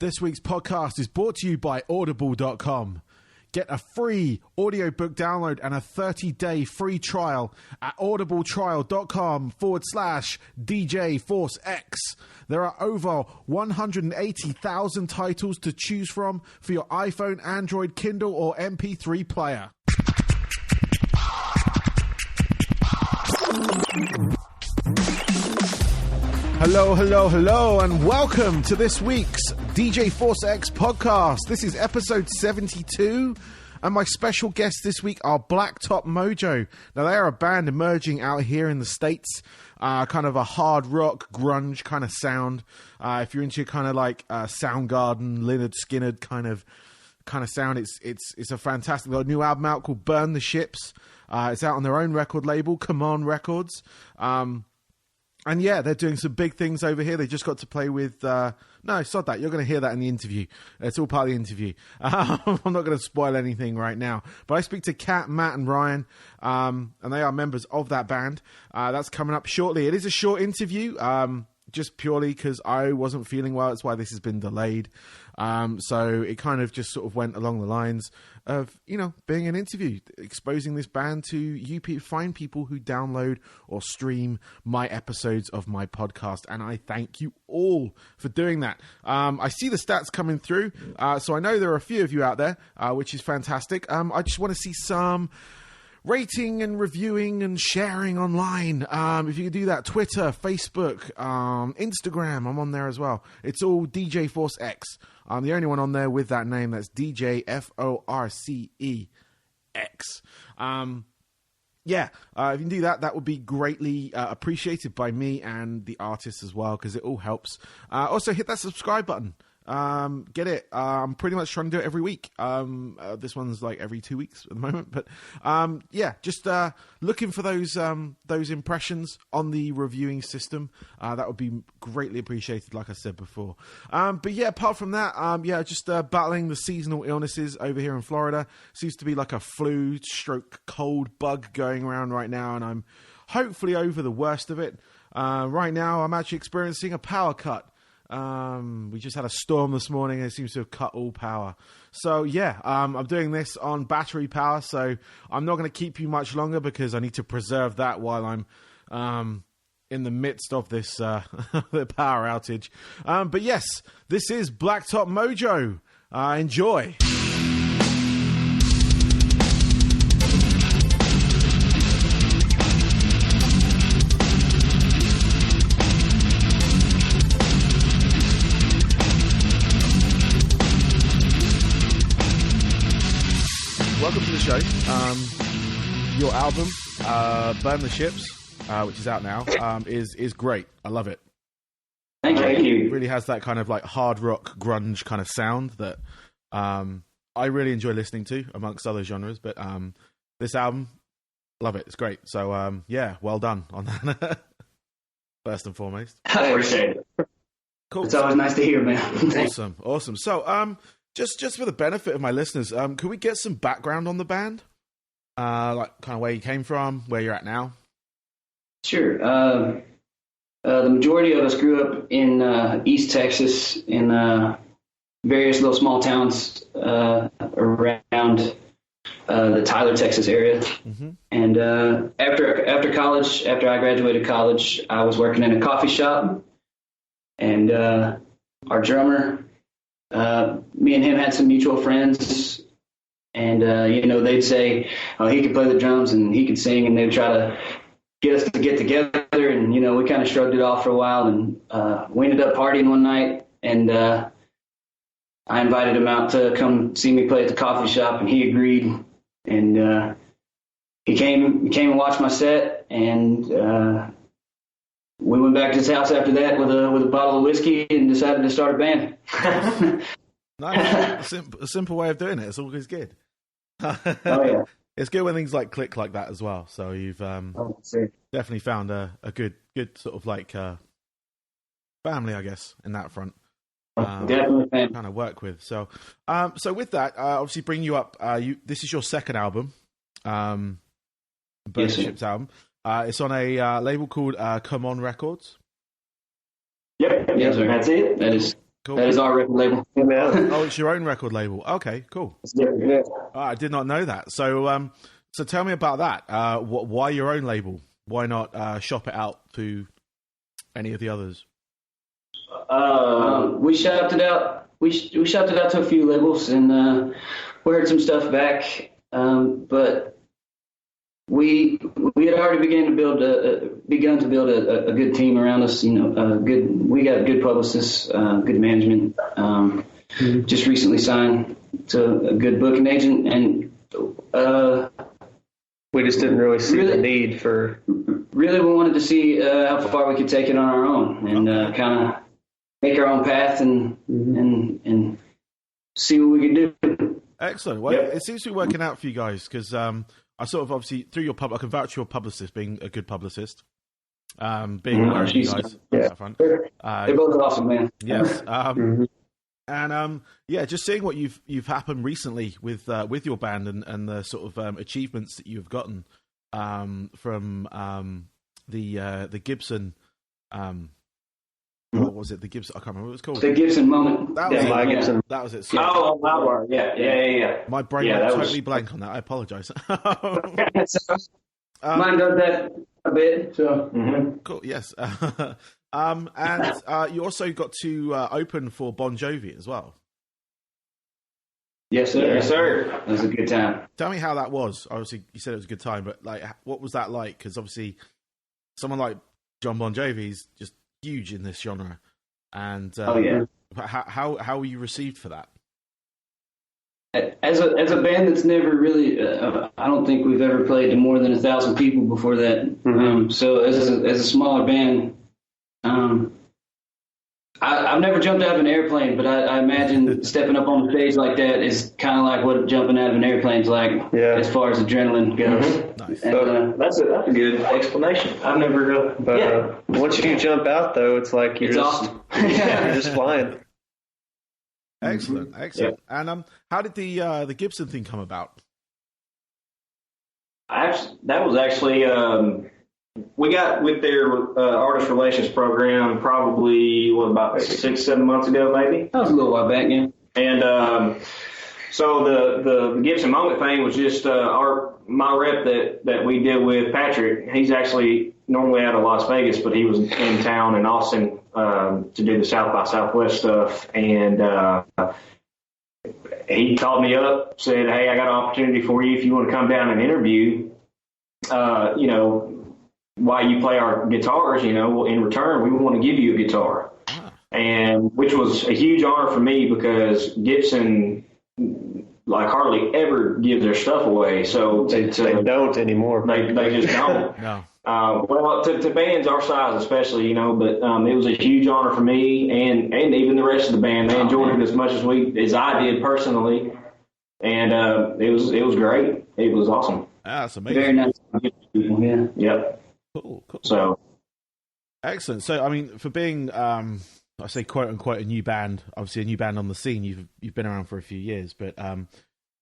This week's podcast is brought to you by Audible.com. Get a free audiobook download and a 30-day free trial at audibletrial.com/DJ Force X. There are over 180,000 titles to choose from for your iPhone, Android, Kindle, or MP3 player. Hello, and welcome to this week's DJ Force X podcast. This is episode 72, and my special guests this week are Blacktop Mojo. Now, they are a band emerging out here in the States, kind of a hard rock, grunge kind of sound. If you're into kind of like Soundgarden, Lynyrd Skynyrd kind of sound, it's a fantastic. They've got a new album out called Burn the Ships. It's out on their own record label, Come On Records. And yeah, they're doing some big things over here. They just got to play with... no, sod that. You're going to hear that in the interview. It's all part of the interview. I'm not going to spoil anything right now. But I speak to Kat, Matt, and Ryan, and they are members of that band. That's coming up shortly. It is a short interview, just purely because I wasn't feeling well. That's why this has been delayed. So it kind of just sort of went along the lines of, you know, being an interview, exposing this band to you fine people who download or stream my episodes of my podcast. And I thank you all for doing that. I see the stats coming through. So I know there are a few of you out there, which is fantastic. I just want to see some rating and reviewing and sharing online. If you could do that, Twitter, Facebook, Instagram, I'm on there as well. It's all DJ Force X. I'm the only one on there with that name. That's DJ FORCEX. If you can do that, that would be greatly appreciated by me and the artists as well, because it all helps. Also, hit that subscribe button. Get it. I'm pretty much trying to do it every week. This one's like every 2 weeks at the moment, but just looking for those impressions on the reviewing system. That would be greatly appreciated, like I said before. But yeah, apart from that, just battling the seasonal illnesses over here in Florida. Seems to be like a flu stroke cold bug going around right now, and I'm hopefully over the worst of it. Right now, I'm actually experiencing a power cut. We just had a storm this morning and it seems to have cut all power. So yeah, I'm doing this on battery power, so I'm not going to keep you much longer because I need to preserve that while I'm in the midst of this the power outage. But yes, this is Blacktop Mojo. Enjoy. Welcome to the show. Your album, Burn the Ships, which is out now, is great. I love it. Thank you. It really has that kind of like hard rock, grunge kind of sound that I really enjoy listening to, amongst other genres. But this album, love it. It's great. So well done on that. First and foremost. I appreciate it. Cool. It's always nice to hear, man. Awesome. So Just for the benefit of my listeners, could we get some background on the band? Like kind of where you came from, where you're at now? Sure. The majority of us grew up in East Texas, in various little small towns around the Tyler, Texas area. Mm-hmm. And after college, after I graduated college, I was working in a coffee shop, and our drummer, me and him had some mutual friends, and they'd say, "Oh, he could play the drums and he could sing," and they'd try to get us to get together. And we kind of shrugged it off for a while, and we ended up partying one night, and I invited him out to come see me play at the coffee shop, and he agreed. And he came and watched my set, and we went back to his house after that with a bottle of whiskey and decided to start a band. Nice. A simple way of doing it. It's always good. Oh yeah, it's good when things like click like that as well. So you've definitely found a good sort of like family, I guess, in that front. Definitely kind of work with. So with that, obviously bring you up. This is your second album, Burn the Ships album. It's on a label called Come On Records. Yep, yes, sir. That's it. That is Cool. That is our record label. Oh, it's your own record label. Okay, cool. Yeah. I did not know that. So, so tell me about that. Why your own label? Why not shop it out to any of the others? We shopped it out. We shopped it out to a few labels, and we heard some stuff back. But we had already begun to build a good team around us. You know, we got good publicists, good management. Just recently signed to a good booking agent, and we just didn't really see the need for. Really, we wanted to see how far we could take it on our own, and kind of make our own path and see what we could do. Excellent. Well, It seems to be working out for you guys because I sort of obviously through your I can vouch for your publicist being a good publicist. Being aware of you guys. They're both awesome, man. Yes. And just seeing what you've happened recently with your band and the sort of achievements that you've gotten from the Gibson. What was it? The Gibson? I can't remember what it was called. The Gibson moment. That was it. Gibson. That was it. So, yeah. My brain went totally blank on that. I apologize. Mine does that a bit. So cool. Yes. And you also got to open for Bon Jovi as well. Yes, sir. Yes, sir. It was a good time. Tell me how that was. Obviously, you said it was a good time, but like, what was that like? Because obviously, someone like John Bon Jovi is just huge in this genre. And how were you received for that? As a band that's never really, I don't think we've ever played to more than 1,000 people before that. So as a smaller band, I've never jumped out of an airplane, but I imagine stepping up on the stage like that is kind of like what jumping out of an airplane's like, as far as adrenaline goes. Nice. And, that's a good explanation. I've never. But once you jump out, though, it's like you're awesome. You're just flying. Excellent. Yeah. And how did the Gibson thing come about? That was actually we got with their artist relations program probably about 6-7 months ago, maybe. That was a little while back, yeah. And so the Gibson moment thing was just my rep that we did with Patrick. He's actually normally out of Las Vegas, but he was in town in Austin to do the South by Southwest stuff, and he called me up, said, "Hey, I got an opportunity for you if you want to come down and interview. While you play our guitars, in return, we want to give you a guitar." And which was a huge honor for me because Gibson, like, hardly ever gives their stuff away. So they don't anymore. They just don't. No. Well, to bands our size especially, but it was a huge honor for me and even the rest of the band. They enjoyed it as much as I did personally, and it was great. It was awesome. That's amazing. Very nice. Yeah. Yep. Cool. So excellent. So, I mean, for being, I say quote unquote a new band, obviously a new band on the scene. You've been around for a few years, but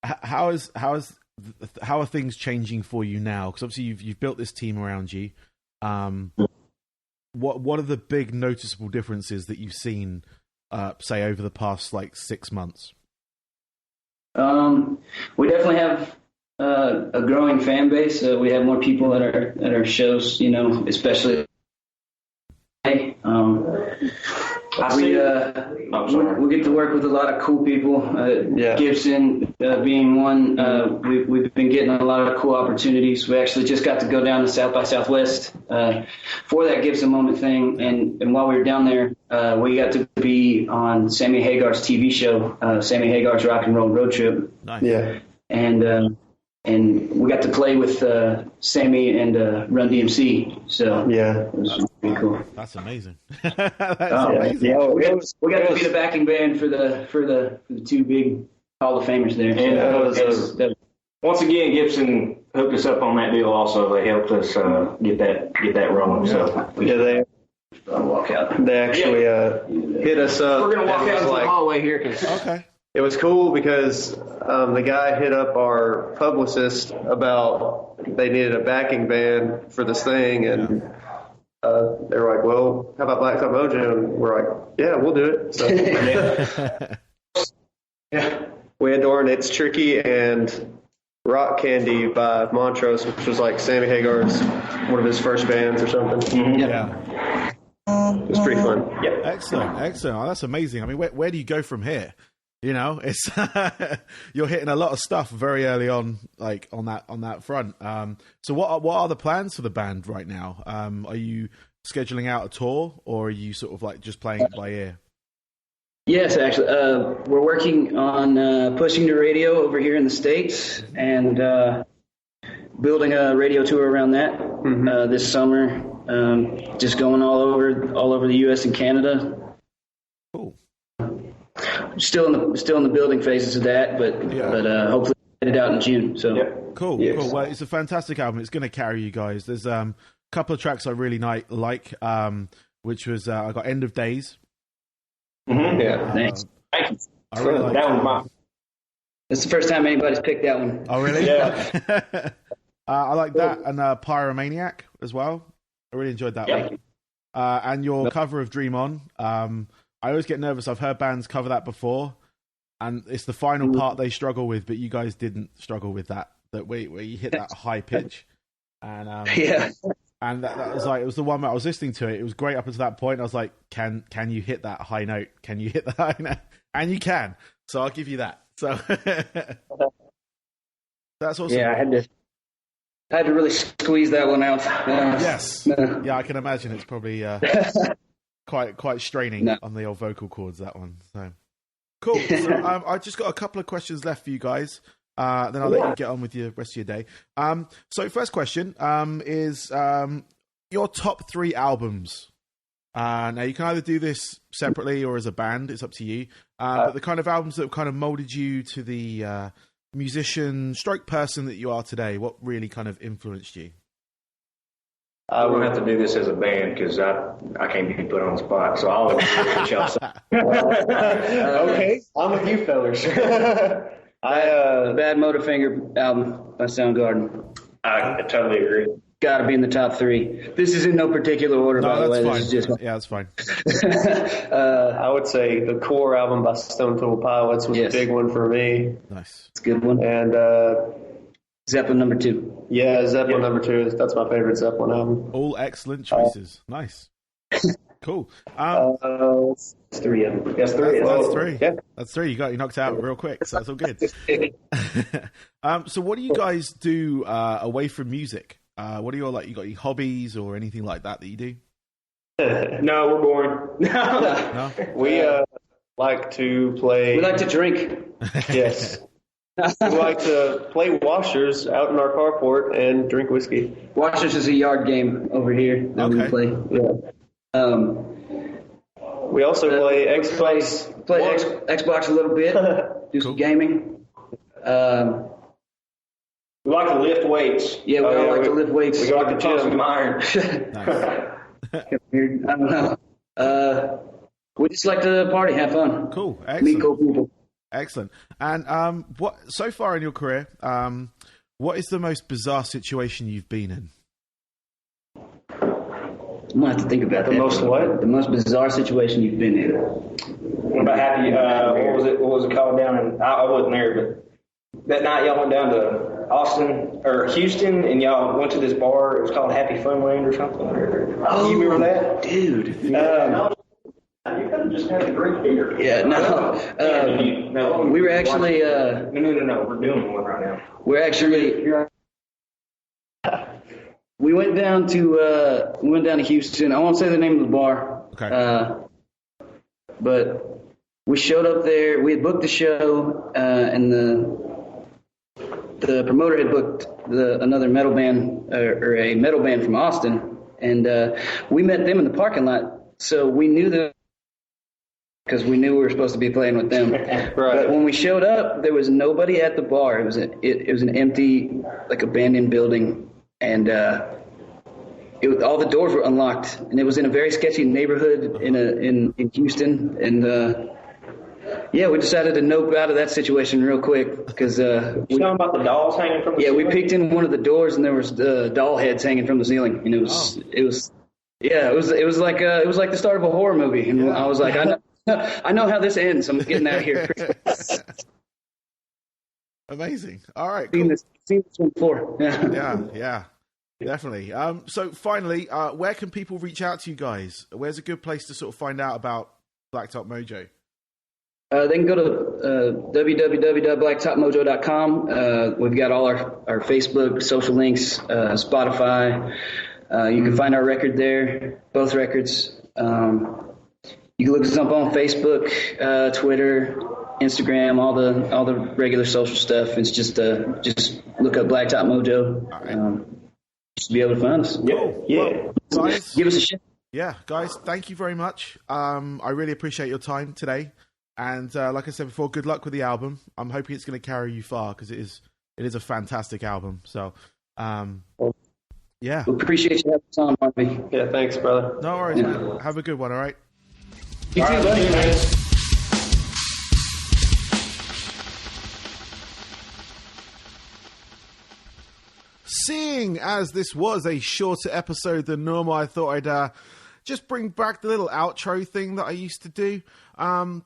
how are things changing for you now? Because obviously you've built this team around you. What are the big noticeable differences that you've seen, say over the past 6 months? We definitely have a growing fan base. We have more people at our shows, especially. We get to work with a lot of cool people. Gibson being one. We've been getting a lot of cool opportunities. We actually just got to go down to South by Southwest for that Gibson moment thing. And while we were down there, we got to be on Sammy Hagar's TV show, Sammy Hagar's Rock and Roll Road Trip. Nice. Yeah. And we got to play with Sammy and Run DMC. So it was pretty cool. That's amazing. That's amazing. Yeah, we got to be the backing band for the two big Hall of Famers there. And once again, Gibson hooked us up on that deal. Also, they helped us get that rolling. So they walk out. They actually hit us up. We're gonna walk out into the hallway here. Okay. It was cool because the guy hit up our publicist about they needed a backing band for this thing, and they were like, well, how about Blacktop Mojo? And we're like, yeah, we'll do it. So, yeah. We had Dorn, It's Tricky, and Rock Candy by Montrose, which was like Sammy Hagar's, one of his first bands or something. Mm-hmm. Yeah. It was pretty fun. Yeah. Excellent. Oh, that's amazing. I mean, where do you go from here? You know, it's you're hitting a lot of stuff very early on, like on that front. So what are the plans for the band right now? Are you scheduling out a tour, or are you sort of like just playing it by ear? Yes, actually, we're working on pushing the radio over here in the States and building a radio tour around that this summer. Just going all over the U.S. and Canada. Cool. Still in the building phases of that, but hopefully get it out in June. So cool. Well, it's a fantastic album. It's going to carry you guys. There's a couple of tracks I really like, which was I got End of Days. Mm-hmm. Yeah, thanks. Thank you. I really like that one. Mine. It's the first time anybody's picked that one. Oh, really? Yeah. I like that, and Pyromaniac as well. I really enjoyed that one. And your cover of Dream On. I always get nervous. I've heard bands cover that before, and it's the final part they struggle with, but you guys didn't struggle with that where you hit that high pitch. And and that was like, it was the one where I was listening to it. It was great up until that point. I was like, can you hit that high note? Can you hit that high note? And you can. So I'll give you that. So that's awesome. Yeah, I had to really squeeze that one out. Yes. Yeah, I can imagine it's probably quite straining on the old vocal cords, that one. So cool. So I just got a couple of questions left for you guys. Then I'll let you get on with the rest of your day. So first question is your top 3 albums. Now you can either do this separately or as a band. It's up to you. But the kind of albums that have kind of molded you to the musician stroke person that you are today, what really kind of influenced you? I will have to do this as a band because I can't be put on the spot. So I'll let y'all say. Okay, I'm with you fellers. Bad Motorfinger album by Soundgarden. I totally agree. Got to be in the top 3. This is in no particular order, by the way. Fine. This is just... Yeah, that's fine. I would say the Core album by Stone Temple Pilots was a big one for me. Nice. It's a good one. And Zeppelin number 2. Yeah, Zeppelin number 2. That's my favorite Zeppelin album. All excellent choices. Nice. Cool. That's 3 of them. That's 3. That's 3. Yeah. That's 3. You knocked out real quick, so that's all good. So what do you guys do away from music? What are your you got any hobbies or anything like that you do? No, we're boring. No? We like to play. We like to drink. Yes. We like to play washers out in our carport and drink whiskey. Washers is a yard game over here that we play. Yeah. We also play Xbox. Play Xbox a little bit. Do some gaming. We like to lift weights. Yeah, we all like to lift weights. We like to pump some iron. I don't know. We just like to party, have fun. Cool. Excellent. Meet cool people. Excellent. And what so far in your career, what is the most bizarre situation you've been in? I'm gonna have to think about that. The most bizarre situation you've been in. What about Happy? What was it called down in? I wasn't there, but that night y'all went down to Austin or Houston, and y'all went to this bar. It was called Happy Funland or something. Oh, you remember that, dude? You could have just had a great beer. Yeah, no. We were actually. No. We're doing one right now. We're actually. We went down to Houston. I won't say the name of the bar. Okay. But we showed up there. We had booked the show, and the promoter had booked another metal band or a metal band from Austin, and we met them in the parking lot. So we knew them because we knew we were supposed to be playing with them. Right. But when we showed up, there was nobody at the bar. It was an empty, abandoned building, and all the doors were unlocked, and it was in a very sketchy neighborhood in Houston, and. Yeah, we decided to nope out of that situation real quick because you talking about the dolls hanging from the ceiling? We peeked in one of the doors and there was doll heads hanging from the ceiling, and it was Yeah, it was like the start of a horror movie, and I was like, I know how this ends. I'm getting out of here. Amazing. All right, cool. Seen this one before. Yeah, definitely. So finally, where can people reach out to you guys? Where's a good place to sort of find out about Blacktop Mojo? They can go to www.blacktopmojo.com. We've got all our Facebook, social links, Spotify. You can find our record there, both records. You can look us up on Facebook, Twitter, Instagram, all the regular social stuff. It's just look up Blacktop Mojo. Just be able to find us. Yeah. Well, guys, give us a shot. Yeah, guys, thank you very much. I really appreciate your time today. And like I said before, good luck with the album. I'm hoping it's going to carry you far because it is a fantastic album. So, yeah. We appreciate you having us on, Harvey. Yeah, thanks, brother. No worries, man. Have a good one, all right? You too, buddy. Seeing as this was a shorter episode than normal, I thought I'd just bring back the little outro thing that I used to do. I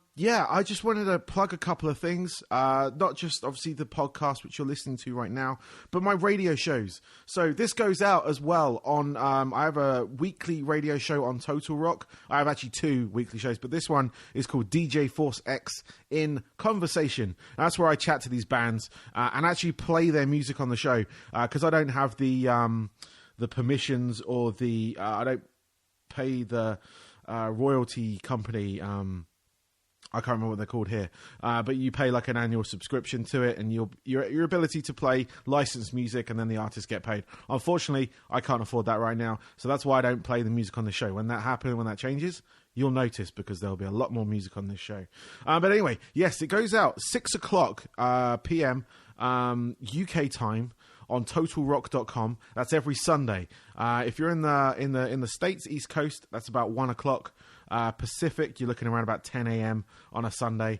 just wanted to plug a couple of things, not just obviously the podcast which you're listening to right now, but my radio shows. So this goes out as well on, I have a weekly radio show on Total Rock. I have actually 2 weekly shows, but this one is called DJ Force X in Conversation. That's where I chat to these bands and actually play their music on the show because I don't have the permissions or I don't pay the royalty company. I can't remember what they're called here, but you pay like an annual subscription to it, and your ability to play licensed music, and then the artists get paid. Unfortunately, I can't afford that right now, so that's why I don't play the music on the show. When that happens, when that changes, you'll notice because there'll be a lot more music on this show. But anyway, yes, it goes out 6:00 p.m. UK time on totalrock.com. That's every Sunday. If you're in the States, East Coast, that's about 1:00. Pacific, you're looking around about 10 a.m. on a Sunday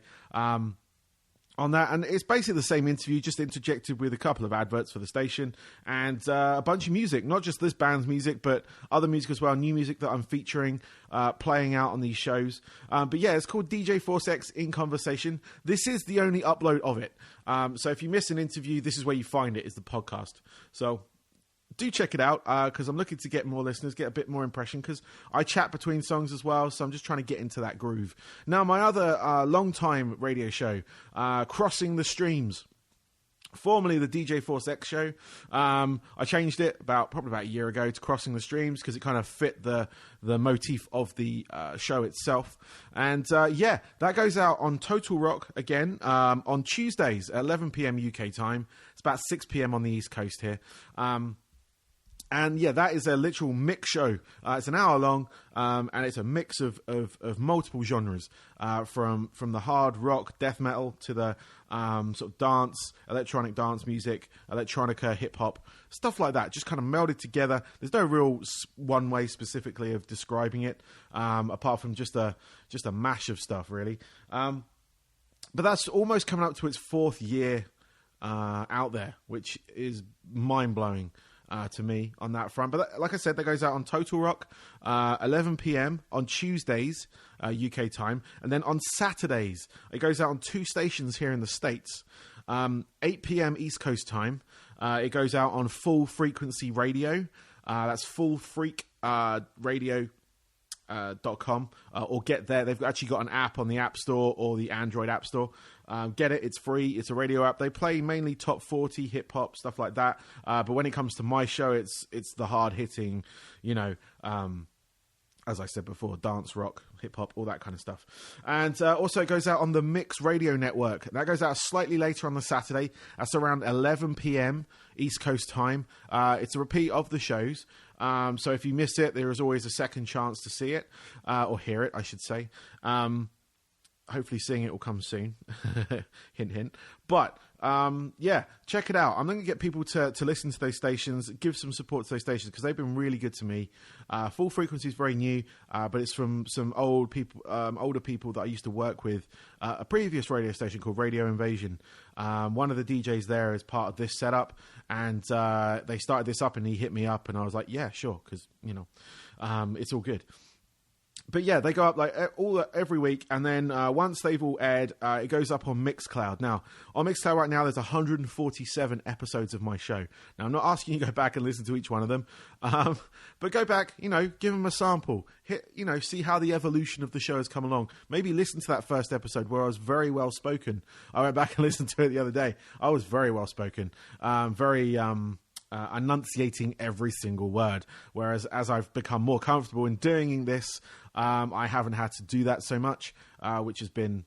on that, and it's basically the same interview, just interjected with a couple of adverts for the station and a bunch of music, not just this band's music, but other music as well, new music that I'm featuring, playing out on these shows. But yeah, it's called DJ Force X in Conversation. This is the only upload of it. So if you miss an interview, this is where you find it, is the podcast. So do check it out because I'm looking to get more listeners, get a bit more impression because I chat between songs as well. So I'm just trying to get into that groove. Now, my other long-time radio show, Crossing the Streams, formerly the DJ Force X show. I changed it probably about a year ago to Crossing the Streams because it kind of fit the motif of the show itself. And that goes out on Total Rock again on Tuesdays at 11 p.m. UK time. It's about 6 p.m. on the East Coast here. And yeah, that is a literal mix show. It's an hour long, and it's a mix of multiple genres, from the hard rock, death metal to the sort of dance, electronic dance music, electronica, hip hop, stuff like that. Just kind of melded together. There's no real one way specifically of describing it, apart from just a mash of stuff, really. But that's almost coming up to its 4th year out there, which is mind blowing. To me on that front. But like I said, that goes out on Total Rock 11 p.m. on Tuesdays UK time, and then on Saturdays it goes out on 2 stations here in the States. 8 p.m. East Coast time, it goes out on Full Frequency Radio. That's Full Freak Radio .com, or get there. They've actually got an app on the App Store or the Android App Store. Get it. It's free. It's a radio app. They play mainly top 40 hip hop, stuff like that. But when it comes to my show, it's the hard hitting, as I said before, dance, rock, hip hop, all that kind of stuff. And also it goes out on the Mix Radio Network. That goes out slightly later on the Saturday. That's around 11 p.m. East Coast time. It's a repeat of the shows. So if you miss it, there is always a second chance to see it, or hear it, I should say. hopefully seeing it will come soon. Hint, hint. But yeah, check it out. I'm going to get people to listen to those stations, give some support to those stations because they've been really good to me. Full Frequency is very new, but it's from some older people that I used to work with. A previous radio station called Radio Invasion. One of the DJs there is part of this setup, and they started this up, and he hit me up, and I was like, yeah, sure, because it's all good. But yeah, they go up like every week, and then once they've all aired, it goes up on Mixcloud. Now, on Mixcloud right now, there's 147 episodes of my show. Now, I'm not asking you to go back and listen to each one of them, but go back, give them a sample, see how the evolution of the show has come along. Maybe listen to that first episode where I was very well spoken. I went back and listened to it the other day. I was very well spoken, enunciating every single word. Whereas as I've become more comfortable in doing this, I haven't had to do that so much, which has been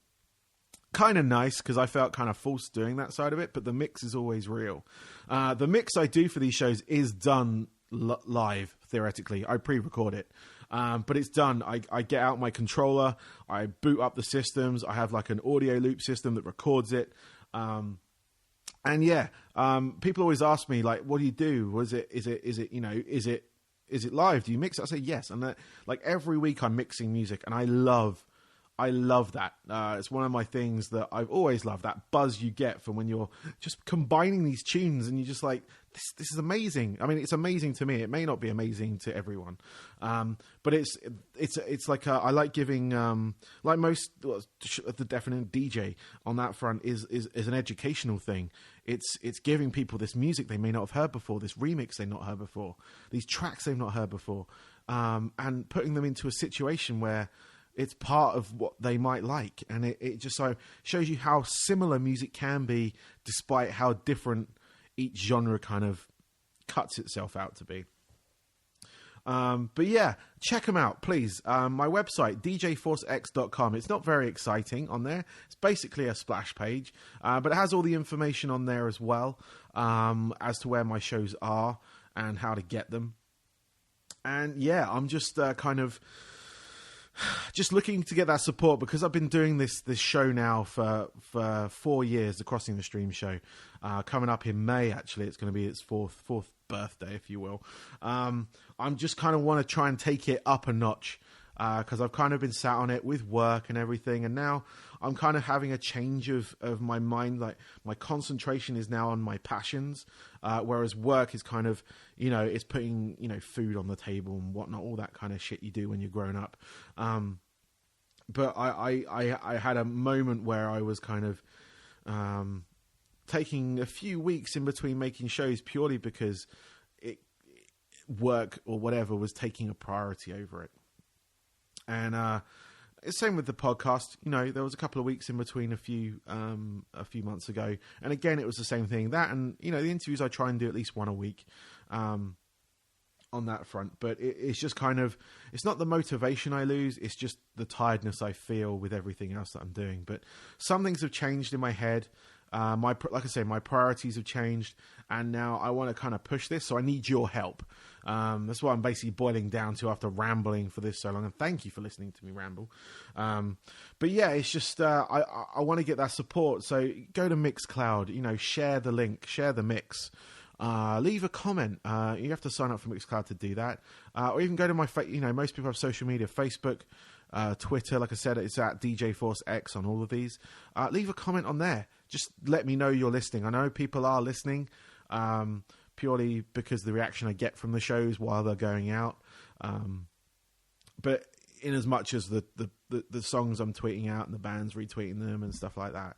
kind of nice because I felt kind of forced doing that side of it. But the mix is always real. The mix I do for these shows is done live, theoretically. I pre-record it. But it's done. I get out my controller, I boot up the systems, I have like an audio loop system that records it. And yeah, people always ask me like, "What do you do? Is it live? Do you mix it?" I say yes, and like every week I'm mixing music, and I love that. It's one of my things that I've always loved. That buzz you get from when you're just combining these tunes, and you're just like, "This is amazing." I mean, it's amazing to me. It may not be amazing to everyone, but it's like I like giving like most the definite DJ on that front is an educational thing. It's giving people this music they may not have heard before, this remix they've not heard before, these tracks they've not heard before, and putting them into a situation where it's part of what they might like, and it just so shows you how similar music can be, despite how different each genre kind of cuts itself out to be. But yeah, check them out, please. My website, djforcex.com. It's not very exciting on there. It's basically a splash page, but it has all the information on there as well, as to where my shows are and how to get them. And yeah, I'm just just looking to get that support because I've been doing this show now for 4 years, the Crossing the Stream show. Coming up in May, actually, it's going to be its fourth birthday, if you will. I'm just kind of want to try and take it up a notch because I've kind of been sat on it with work and everything, and now I'm kind of having a change of my mind. Like my concentration is now on my passions, whereas work is kind of, it's putting, food on the table and whatnot, all that kind of shit you do when you're grown up. But I had a moment where I was kind of taking a few weeks in between making shows purely because work or whatever was taking a priority over it. And it's same with the podcast. There was a couple of weeks in between a few months ago, and again it was the same thing. That and the interviews I try and do at least one a week on that front. But it's just kind of, it's not the motivation I lose, it's just the tiredness I feel with everything else that I'm doing. But some things have changed in my head. Like I say, my priorities have changed, and now I want to kind of push this, so I need your help. That's what I'm basically boiling down to after rambling for this so long, and thank you for listening to me ramble. But yeah, it's just I want to get that support, so go to Mixcloud, share the link, share the mix, leave a comment. You have to sign up for Mixcloud to do that, or even go to my most people have social media, Facebook, Twitter. Like I said, it's at DJ Force X on all of these. Leave a comment on there. Just let me know you're listening. I know people are listening, purely because the reaction I get from the shows while they're going out. But in as much as the songs I'm tweeting out and the band's retweeting them and stuff like that.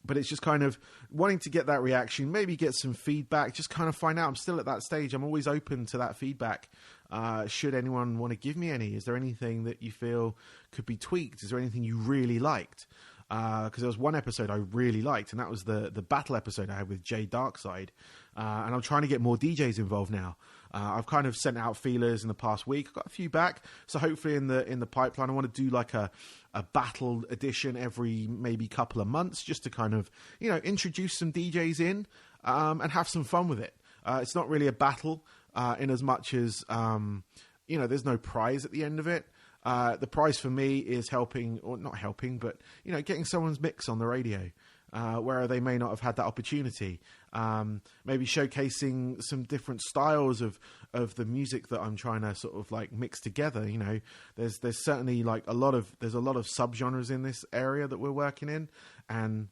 But it's just kind of wanting to get that reaction, maybe get some feedback, just kind of find out. I'm still at that stage. I'm always open to that feedback. Should anyone want to give me any? Is there anything that you feel could be tweaked? Is there anything you really liked? Because there was one episode I really liked, and that was the battle episode I had with Jay Darkside. And I'm trying to get more DJs involved now. I've kind of sent out feelers in the past week. I've got a few back, so hopefully in the pipeline, I want to do like a battle edition every maybe couple of months, just to kind of introduce some DJs in and have some fun with it. It's not really a battle in as much as there's no prize at the end of it. The prize for me is helping, or not helping, but getting someone's mix on the radio. Where they may not have had that opportunity, maybe showcasing some different styles of the music that I'm trying to sort of like mix together. There's certainly like a lot of subgenres in this area that we're working in, and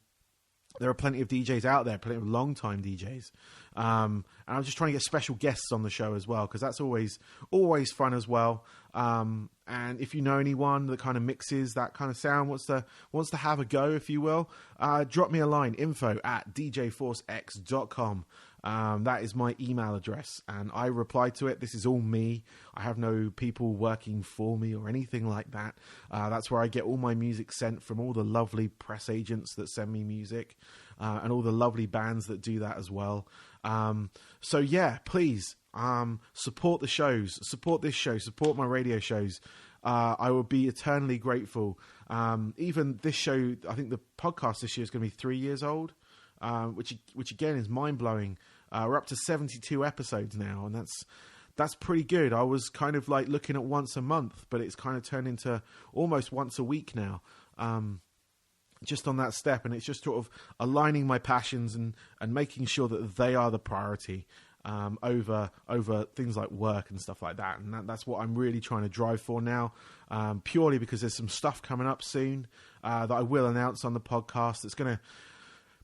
there are plenty of DJs out there, plenty of long-time DJs. And I'm just trying to get special guests on the show as well, because that's always fun as well. And if you know anyone that kind of mixes that kind of sound, wants to have a go, if you will, drop me a line, info@djforcex.com. That is my email address, and I reply to it. This is all me. I have no people working for me or anything like that. That's where I get all my music sent from, all the lovely press agents that send me music, and all the lovely bands that do that as well. So yeah, please support the shows, support this show, support my radio shows. I will be eternally grateful. Even this show, I think the podcast this year is going to be 3 years old, which again is mind blowing. We're up to 72 episodes now, and that's pretty good. I was kind of like looking at once a month, but it's kind of turned into almost once a week now. Just on that step, and it's just sort of aligning my passions and making sure that they are the priority over things like work and stuff like that. And that's what I'm really trying to drive for now, purely because there's some stuff coming up soon that I will announce on the podcast. It's going to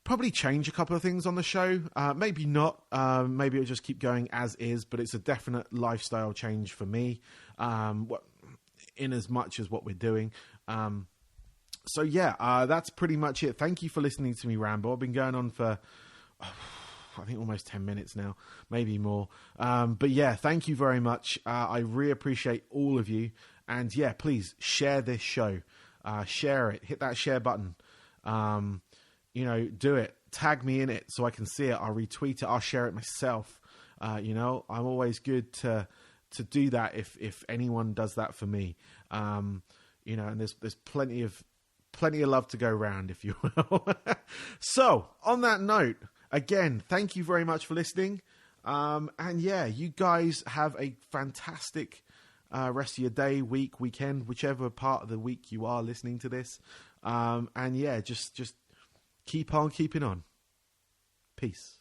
probably change a couple of things on the show. Maybe not. Maybe it'll just keep going as is, but it's a definite lifestyle change for me, in as much as what we're doing. So yeah, that's pretty much it. Thank you for listening to me ramble. I've been going on for, I think, almost 10 minutes now, maybe more. But yeah, thank you very much. I really appreciate all of you. And yeah, please share this show. Share it. Hit that share button. Do it. Tag me in it so I can see it. I'll retweet it. I'll share it myself. I'm always good to do that if anyone does that for me. And there's plenty of love to go around, if you will. So, on that note, again, thank you very much for listening. And yeah, you guys have a fantastic rest of your day, week, weekend, whichever part of the week you are listening to this. And yeah, just keep on keeping on. Peace.